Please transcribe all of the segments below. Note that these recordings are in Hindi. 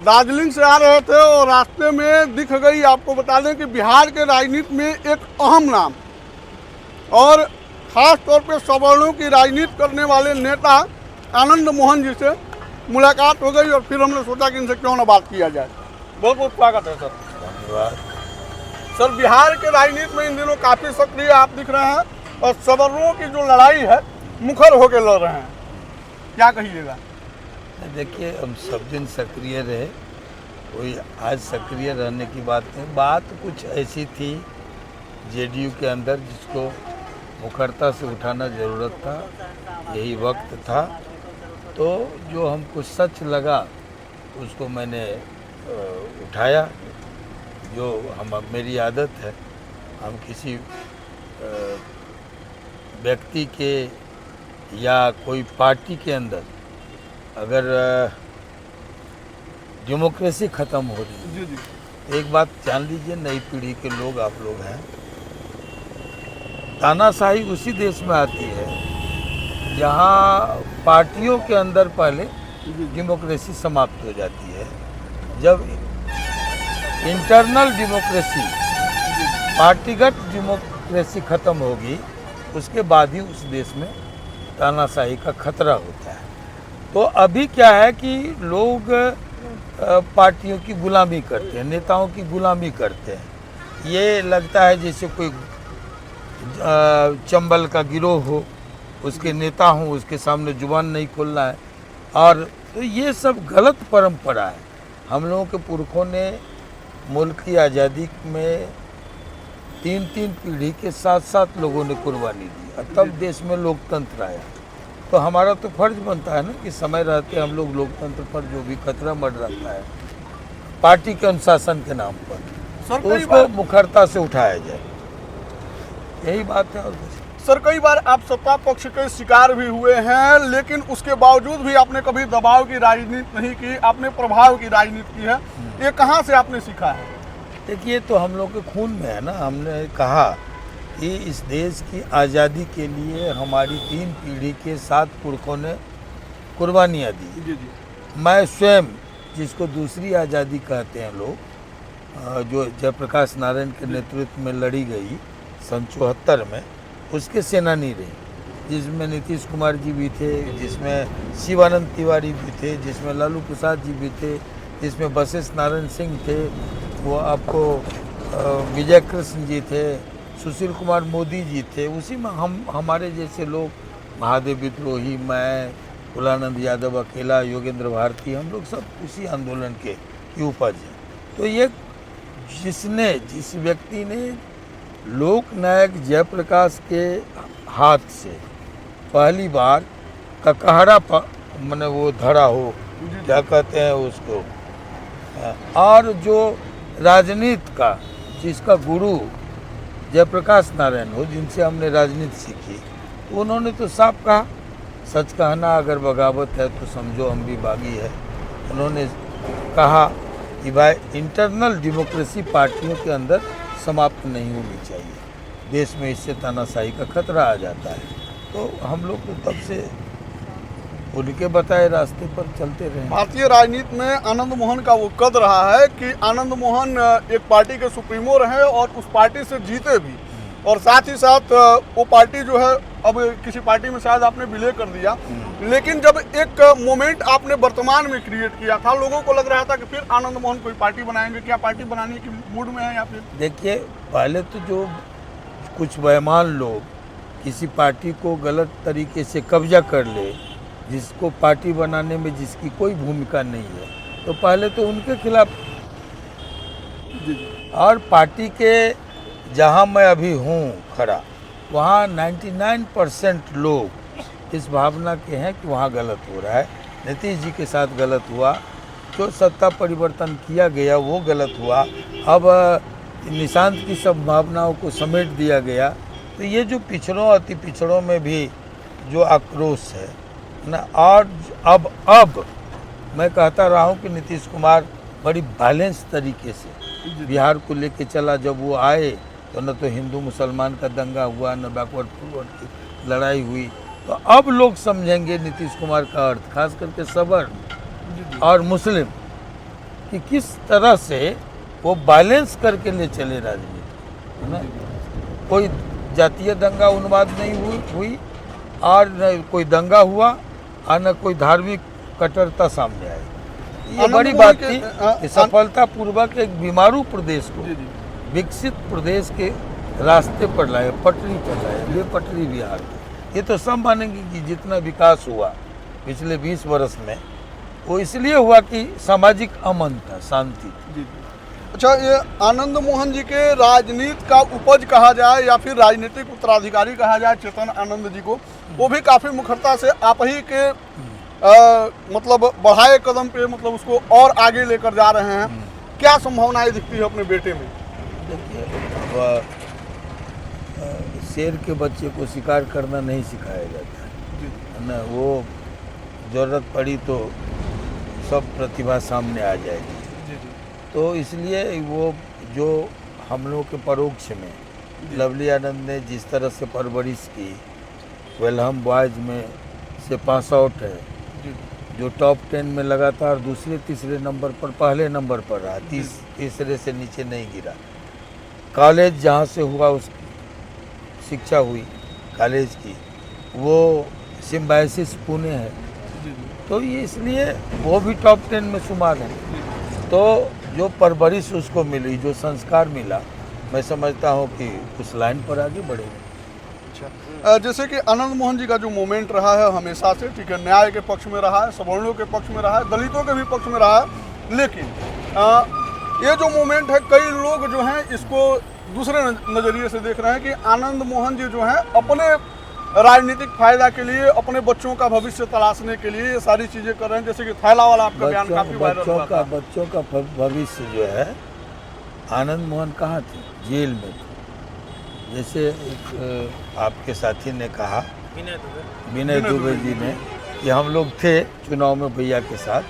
दार्जिलिंग से आ रहे थे और रास्ते में दिख गई, आपको बता दें कि बिहार के राजनीति में एक अहम नाम और ख़ास तौर पे सवर्णों की राजनीति करने वाले नेता आनंद मोहन जी से मुलाकात हो गई और फिर हमने सोचा कि इनसे क्यों ना बात किया जाए। बहुत बहुत स्वागत है सर। धन्यवाद। सर, बिहार के राजनीति में इन दिनों काफ़ी सक्रिय आप दिख रहे हैं और सवर्णों की जो लड़ाई है मुखर होकर लड़ रहे हैं, क्या कहिएगा? देखिए, हम सब दिन सक्रिय रहे, कोई आज सक्रिय रहने की बात नहीं। बात कुछ ऐसी थी जेडीयू के अंदर जिसको मुखरता से उठाना ज़रूरत था, यही वक्त था। तो जो हमको सच लगा उसको मैंने उठाया। जो मेरी आदत है, हम किसी व्यक्ति के या कोई पार्टी के अंदर अगर डेमोक्रेसी ख़त्म हो रही है, जी जी, एक बात जान लीजिए, नई पीढ़ी के लोग आप लोग हैं, तानाशाही उसी देश में आती है जहां पार्टियों के अंदर पहले डेमोक्रेसी समाप्त हो जाती है। जब इंटरनल डेमोक्रेसी, पार्टीगत डेमोक्रेसी ख़त्म होगी, उसके बाद ही उस देश में तानाशाही का खतरा होता है। तो अभी क्या है कि लोग पार्टियों की गुलामी करते हैं, नेताओं की गुलामी करते हैं। ये लगता है जैसे कोई चंबल का गिरोह हो, उसके नेता हों, उसके सामने जुबान नहीं खोलना है। और तो ये सब गलत परंपरा है। हम लोगों के पुरखों ने मुल्क की आज़ादी में तीन पीढ़ी के साथ लोगों ने कुर्बानी दी और तब देश में लोकतंत्र आया। तो हमारा तो फर्ज बनता है ना कि समय रहते हम लोग लोकतंत्र पर जो भी खतरा मंडराता है पार्टी के अनुशासन के नाम पर, तो उसको मुखरता से उठाया जाए, यही बात है। और सर, कई बार आप सत्ता पक्ष के शिकार भी हुए हैं, लेकिन उसके बावजूद भी आपने कभी दबाव की राजनीति नहीं की, आपने प्रभाव की राजनीति की है। ये कहाँ से आपने सीखा है? देखिए, तो हम लोग के खून में है ना। हमने कहा कि इस देश की आज़ादी के लिए हमारी 3 पीढ़ी के 7 पुरखों ने कुर्बानियाँ दी। जी जी। मैं स्वयं, जिसको दूसरी आज़ादी कहते हैं लोग, जो जयप्रकाश नारायण के नेतृत्व में लड़ी गई सन 74 में, उसके सेनानी रही, जिसमें नीतीश कुमार जी भी थे, जिसमें शिवानंद तिवारी भी थे, जिसमें लालू प्रसाद जी भी थे, जिसमें वशिष्ठ नारायण सिंह थे, वो आपको विजय कृष्ण जी थे, सुशील कुमार मोदी जी थे। उसी में हमारे जैसे लोग, महादेव विद्रोही, मैं, कुलानंद यादव अकेला, योगेंद्र भारती, हम लोग सब उसी आंदोलन के की उपज हैं। तो ये जिस व्यक्ति ने लोकनायक जयप्रकाश के हाथ से पहली बार ककहरा मैंने वो धरा हो, क्या कहते हैं उसको, और जो राजनीति का जिसका गुरु जयप्रकाश नारायण हो, जिनसे हमने राजनीति सीखी, उन्होंने तो साफ कहा, सच कहना अगर बगावत है तो समझो हम भी बागी है। उन्होंने कहा कि भाई इंटरनल डेमोक्रेसी पार्टियों के अंदर समाप्त नहीं होनी चाहिए, देश में इससे तानाशाही का खतरा आ जाता है। तो हम लोग तो तब से उनके बताए रास्ते पर चलते रहे। भारतीय राजनीति में आनंद मोहन का वो कद रहा है कि आनंद मोहन एक पार्टी के सुप्रीमो रहे और उस पार्टी से जीते भी, और साथ ही साथ वो पार्टी जो है अब किसी पार्टी में शायद आपने विलय कर दिया, लेकिन जब एक मोमेंट आपने वर्तमान में क्रिएट किया था, लोगों को लग रहा था कि फिर आनंद मोहन कोई पार्टी बनाएंगे। क्या पार्टी बनाने की मूड में है या फिर? देखिए, पहले तो जो कुछ बेईमान लोग किसी पार्टी को गलत तरीके से कब्जा कर ले, जिसको पार्टी बनाने में जिसकी कोई भूमिका नहीं है, तो पहले तो उनके खिलाफ, और पार्टी के जहां मैं अभी हूं खड़ा, वहां 99% लोग इस भावना के हैं कि वहां गलत हो रहा है। नीतीश जी के साथ गलत हुआ, जो सत्ता परिवर्तन किया गया वो गलत हुआ, अब निशांत की सब भावनाओं को समेट दिया गया। तो ये जो पिछड़ों अति पिछड़ों में भी जो आक्रोश है ना, और अब मैं कहता रहा हूँ कि नीतीश कुमार बड़ी बैलेंस तरीके से बिहार को लेके चला। जब वो आए तो न तो हिंदू मुसलमान का दंगा हुआ, न बैकवर्ड फॉरवर्ड की लड़ाई हुई। तो अब लोग समझेंगे नीतीश कुमार का अर्थ, खास करके सवर्ण और मुस्लिम, कि किस तरह से वो बैलेंस करके ले चले राजनीति, है ना। कोई जातीय दंगा उन्माद नहीं हुई और न कोई दंगा हुआ और न कोई धार्मिक कट्टरता सामने आई। ये बड़ी बात थी कि सफलतापूर्वक एक बीमारू प्रदेश को विकसित प्रदेश के रास्ते पर लाए, पटरी पर लाए, बेपटरी बिहार। ये तो सब मानेंगे कि जितना विकास हुआ पिछले 20 वर्ष में वो इसलिए हुआ कि सामाजिक अमन था, शांति थी। अच्छा, ये आनंद मोहन जी के राजनीति का उपज कहा जाए या फिर राजनीतिक उत्तराधिकारी कहा जाए चेतन आनंद जी को, वो भी काफ़ी मुखरता से आप ही के मतलब बढ़ाए कदम पे मतलब उसको और आगे लेकर जा रहे हैं। क्या संभावनाएं दिखती है अपने बेटे में? देखिए, शेर के बच्चे को शिकार करना नहीं सिखाया जाता है ना। वो ज़रूरत पड़ी तो सब प्रतिभा सामने आ जाएगी। तो इसलिए वो जो हम लोग के परोक्ष में लवली आनंद ने जिस तरह से परवरिश की, वेलहम बॉयज़ में से पास आउट है, जो टॉप 10 में लगातार दूसरे तीसरे नंबर पर पहले नंबर पर रहा, तीसरे से नीचे नहीं गिरा। कॉलेज जहाँ से हुआ उसकी शिक्षा हुई कॉलेज की, वो सिम्बायसिस पुणे है, तो ये इसलिए वो भी टॉप 10 में शुमार है। तो जो परवरिश उसको मिली, जो संस्कार मिला, मैं समझता हूँ कि उस लाइन पर आगे बढ़ेगा। अच्छा, जैसे कि आनंद मोहन जी का जो मूवमेंट रहा है हमेशा से, ठीक है, न्याय के पक्ष में रहा है, सवर्णों के पक्ष में रहा है, दलितों के भी पक्ष में रहा है, लेकिन ये जो मूवमेंट है कई लोग जो हैं इसको दूसरे नज़रिए से देख रहे हैं कि आनंद मोहन जी जो हैं अपने राजनीतिक फायदा के लिए, अपने बच्चों का भविष्य तलाशने के लिए ये सारी चीज़ें कर रहे हैं। जैसे कि थैला वाला आपका बयान काफ़ी वायरल हुआ था। बच्चों का भविष्य जो है, आनंद मोहन कहाँ थे? जेल में थे। जैसे एक आपके साथी ने कहा, विनय दुबे जी ने, कि हम लोग थे चुनाव में भैया के साथ,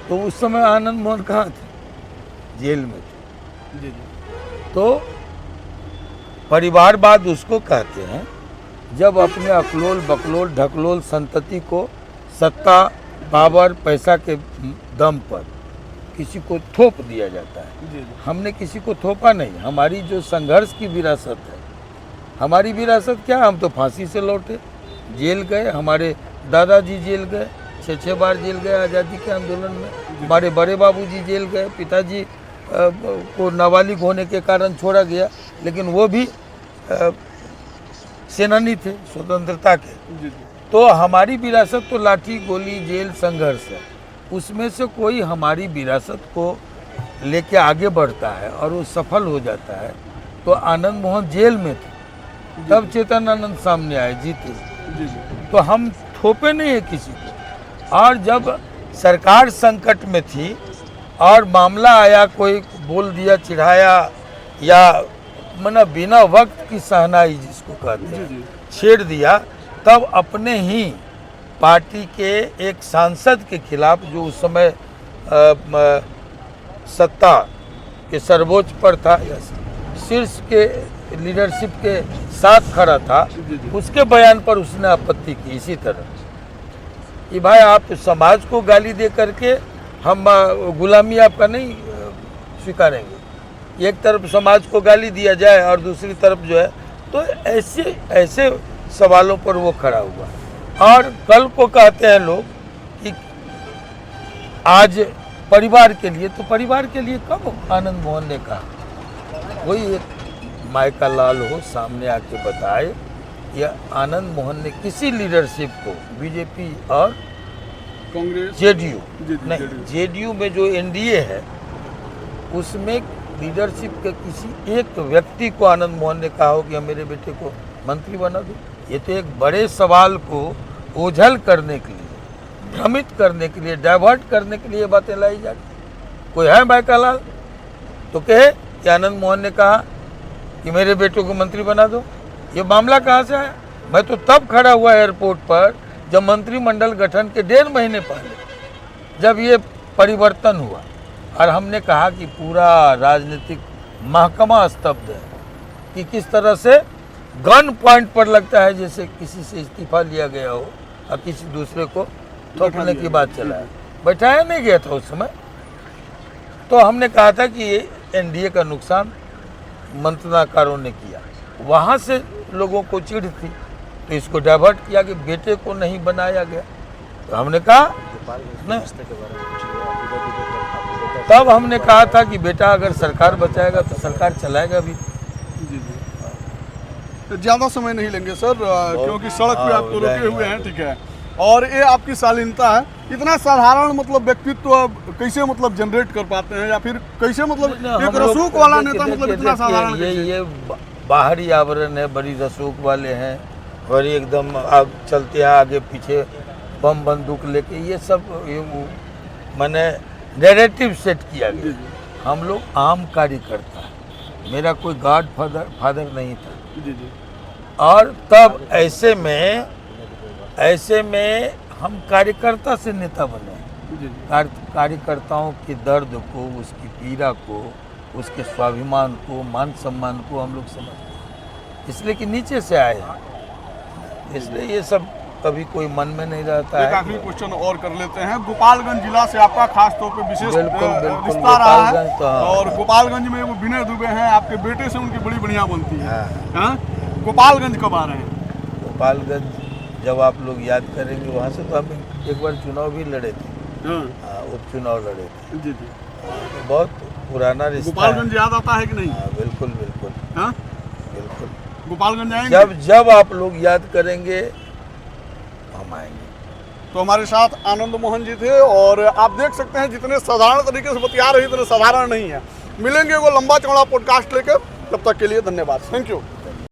तो उस समय आनंद मोहन कहाँ थे? जेल में थे। तो परिवारवाद उसको कहते हैं जब अपने अकलोल बकलोल ढकलोल संतति को सत्ता, पावर, पैसा के दम पर किसी को थोप दिया जाता है। हमने किसी को थोपा नहीं। हमारी जो संघर्ष की विरासत है, हमारी विरासत क्या? हम तो फांसी से लौटे, जेल गए, हमारे दादाजी जेल गए, 6 बार जेल गए आज़ादी के आंदोलन में, हमारे बड़े बाबूजी जेल गए, पिताजी को नाबालिग होने के कारण छोड़ा गया, लेकिन वो भी सेनानी थे स्वतंत्रता के। तो हमारी विरासत तो लाठी गोली जेल संघर्ष है। उसमें से कोई हमारी विरासत को लेके आगे बढ़ता है और वो सफल हो जाता है। तो आनंद मोहन जेल में थे, तब चेतन आनंद सामने आए, जीते। तो हम थोपे नहीं है किसी को। और जब सरकार संकट में थी और मामला आया, कोई बोल दिया, चिढ़ाया, या मना बिना वक्त की सहनाई जिसको कहते हैं, छेड़ दिया, तब अपने ही पार्टी के एक सांसद के खिलाफ, जो उस समय सत्ता के सर्वोच्च पर था, शीर्ष के लीडरशिप के साथ खड़ा था, उसके बयान पर उसने आपत्ति की इसी तरह कि भाई आप समाज को गाली दे करके हम गुलामी आपका नहीं स्वीकारेंगे। एक तरफ समाज को गाली दिया जाए और दूसरी तरफ जो है, तो ऐसे सवालों पर वो खड़ा हुआ। और कल को कहते हैं लोग कि आज परिवार के लिए, तो परिवार के लिए कब आनंद मोहन ने कहा? वही एक मायका लाल हो सामने आके बताए, या आनंद मोहन ने किसी लीडरशिप को, बीजेपी और कांग्रेस, जेडीयू नहीं, जेडीयू में जो एनडीए है उसमें लीडरशिप के किसी एक व्यक्ति को आनंद मोहन ने कहा हो कि हम मेरे बेटे को मंत्री बना दो? ये तो एक बड़े सवाल को ओझल करने के लिए, भ्रमित करने के लिए, डाइवर्ट करने के लिए बातें लाई जाती। कोई है मायका लाल तो कहे कि आनंद मोहन ने कहा कि मेरे बेटे को मंत्री बना दो। ये मामला कहाँ से आया? मैं तो तब खड़ा हुआ एयरपोर्ट पर जब मंत्रिमंडल गठन के 1.5 महीने पहले, जब ये परिवर्तन हुआ और हमने कहा कि पूरा राजनीतिक महकमा स्तब्ध है, कि किस तरह से गन पॉइंट पर लगता है जैसे किसी से इस्तीफा लिया गया हो और किसी दूसरे को थोपने की बात चला है। बैठाया नहीं गया था उस समय, तो हमने कहा था कि ये एनडीए का नुकसान मंत्रणाकारों ने किया, वहाँ से लोगों को चिढ़ थी, तो इसको डाइवर्ट किया कि बेटे को नहीं बनाया गया। तो हमने कहा नहीं, तब हमने कहा था कि बेटा अगर सरकार बचाएगा तो सरकार चलाएगा भी। जी जी। तो ज़्यादा समय नहीं लेंगे सर, क्योंकि सड़क पे आप तो रुके हुए हैं, ठीक है। और ये आपकी शालीनता है, इतना साधारण मतलब व्यक्तित्व कैसे मतलब जनरेट कर पाते हैं, या फिर कैसे मतलब एक रसूख वाला नेता मतलब इतना साधारण ये बाहरी आवरण है, बड़ी रसूख वाले हैं और एकदम आग चलते हैं आगे पीछे बम बंदूक लेके, ये सब मैंने नैरेटिव सेट किया गया। हम लोग आम कार्यकर्ता है, मेरा कोई गॉड फादर नहीं था। जी जी। और तब ऐसे में हम कार्यकर्ता से नेता बने। जी जी। कार्यकर्ताओं के दर्द को, उसकी पीड़ा को, उसके स्वाभिमान को, मान सम्मान को हम लोग समझते हैं, इसलिए कि नीचे से आए हैं, इसलिए ये सब कभी कोई मन में नहीं रहता एक है। आखिरी क्वेश्चन और कर लेते हैं। गोपालगंज जिला से आपका खास तौर पे विशेष बिल्कुल, रिश्ता रहा है, गोपालगंज तो हाँ। और गोपालगंज में वो विनय दुबे हैं, आपके बेटे से उनकी बड़ी बढ़िया बनती है। हाँ। हाँ? गोपालगंज कब आ रहे हैं? गोपालगंज जब आप लोग याद करेंगे, वहाँ से तो हम एक बार चुनाव भी लड़े थे, हाँ। उपचुनाव लड़े थे। जी जी। तो बहुत पुराना रिश्ता गोपालगंज याद आता है कि नहीं? है। बिल्कुल बिल्कुल हाँ? बिल्कुल। गोपालगंज आएंगे? जब आप लोग याद करेंगे हम आएंगे। तो हमारे साथ आनंद मोहन जी थे, और आप देख सकते हैं जितने साधारण तरीके से बतिया रहे इतने साधारण नहीं है। मिलेंगे वो लंबा चौड़ा पॉडकास्ट लेकर, तब तक के लिए धन्यवाद, थैंक यू।